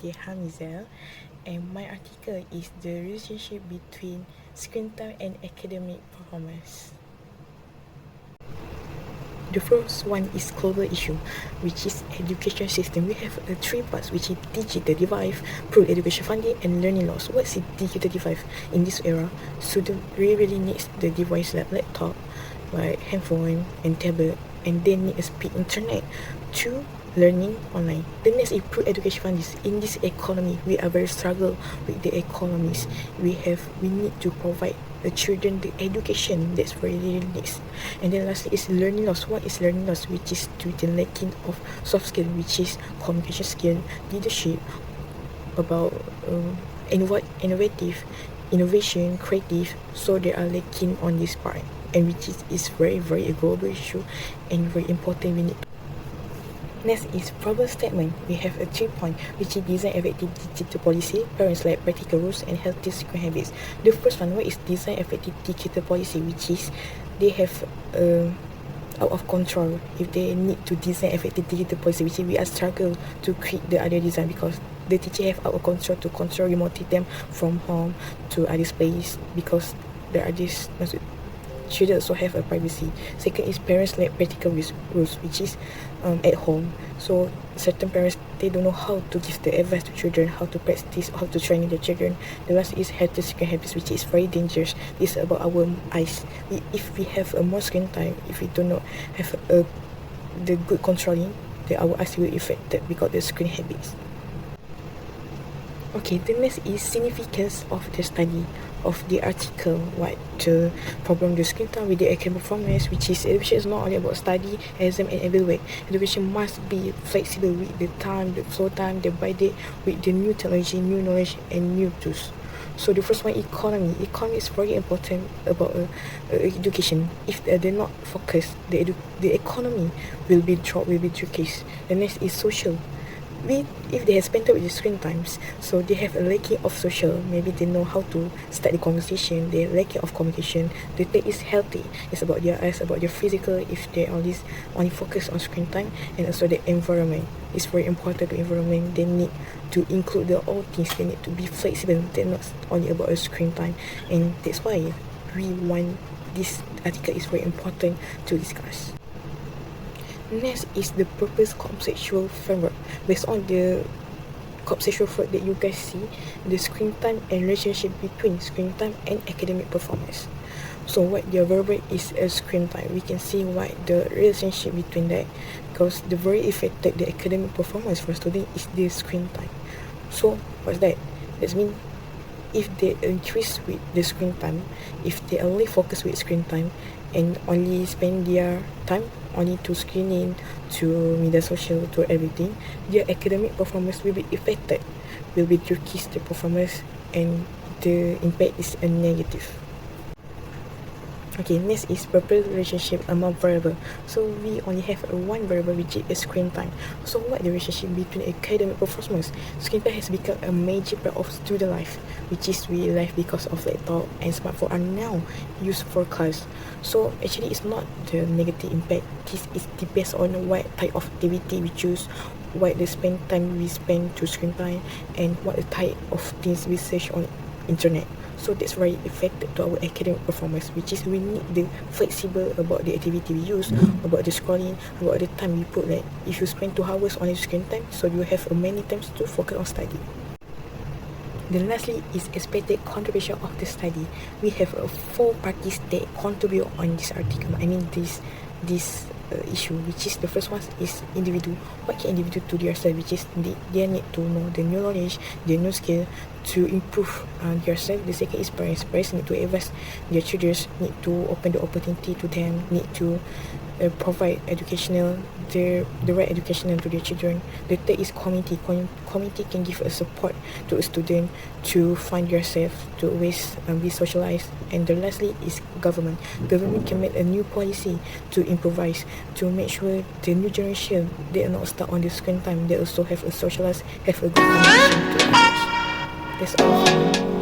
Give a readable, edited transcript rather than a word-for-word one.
DJ Hamizel, and my article is the relationship between screen time and academic performance. The first one is global issue, which is education system. We have three parts, which is digital divide, pro education funding, and learning loss. What's the digital divide in this era? Student really needs the device like laptop, like handphone and tablet, and they need a speed internet to learning online. The next is pro education funding. In this economy, we are very struggle with the economies. We need to provide the children the education that's really needs. And then lastly is learning loss. What is learning loss? Which is due to lacking of soft skill, which is communication skill, leadership, about innovation, creative. So they are lacking on this part, and which is very a global issue and very important. We need. Next is problem statement. We have a 3 point, which is design effective digital policy, parents like practical rules, and healthy screen habits. The first one, what is design effective digital policy, which is they have out of control if they need to design effective digital policy, which is we are struggle to create the other design because the teacher have out of control to control remotely them from home to other place because there are this children also have a privacy. Second is parents like practical rules, which is at home. So certain parents, they don't know how to give the advice to children, how to practice, how to train their children. The last is healthy screen habits, which is very dangerous. It's about our eyes. If we have a more screen time, if we do not have the good controlling, then our eyes will be affected because the screen habits. Okay, the next is significance of the study of the article. What the problem the screen time with the academic performance, which is education is not only about study, exam, and evaluate. Education must be flexible with the time, the flow time, the by day, with the new technology, new knowledge, and new tools. So the first one, economy. Economy is very important about education. If they're not focused, the economy will be decreased. The next is social. If they have spent it with the screen times, so they have a lacking of social. Maybe they know how to start the conversation. They lacking of communication. The third is healthy. It's about their eyes, about their physical. If they always only focus on screen time, and also the environment. It's very important. The environment, they need to include the all things. They need to be flexible. They're not only about a screen time, and that's why we want this article is very important to discuss. Next is the purpose conceptual framework. Based on the conceptual framework that you guys see, the screen time and relationship between screen time and academic performance. So what the variable is a screen time. We can see what the relationship between that, because the very affected the academic performance for student is the screen time. So what's that? That means if they increase with the screen time, if they only focus with screen time and only spend their time only to screening, to media social, to everything, their academic performance will be affected, will be decrease the performance, and the impact is a negative. Okay, next is purpose relationship among variable. So we only have one variable, which is screen time. So what the relationship between academic performance? Screen time has become a major part of student life, which is we life because of laptop and smartphone are now used for class. So actually it's not the negative impact. This is depends on what type of activity we choose, what the spend time we spend to screen time, and what the type of things we search on internet. So that's very affected to our academic performance, which is we need the flexible about the activity we use, about the scrolling, about the time we put. Like if you spend 2 hours on your screen time, so you have many times to focus on study. Then lastly is expected contribution of the study. We have 4 parties that contribute on this article. I mean this issue, which is the first one is individual. What can individual do themselves, which is they need to know the new knowledge, the new skill to improve yourself. The second is parents. Parents need to advise their children, need to open the opportunity to them, need to provide the right educational to their children. The third is community. Community can give a support to a student to find yourself, to always be socialized. And the lastly is government. Government can make a new policy to improvise, to make sure the new generation, they are not stuck on the screen time. They also have a socialized, have a good communication to others. That's all.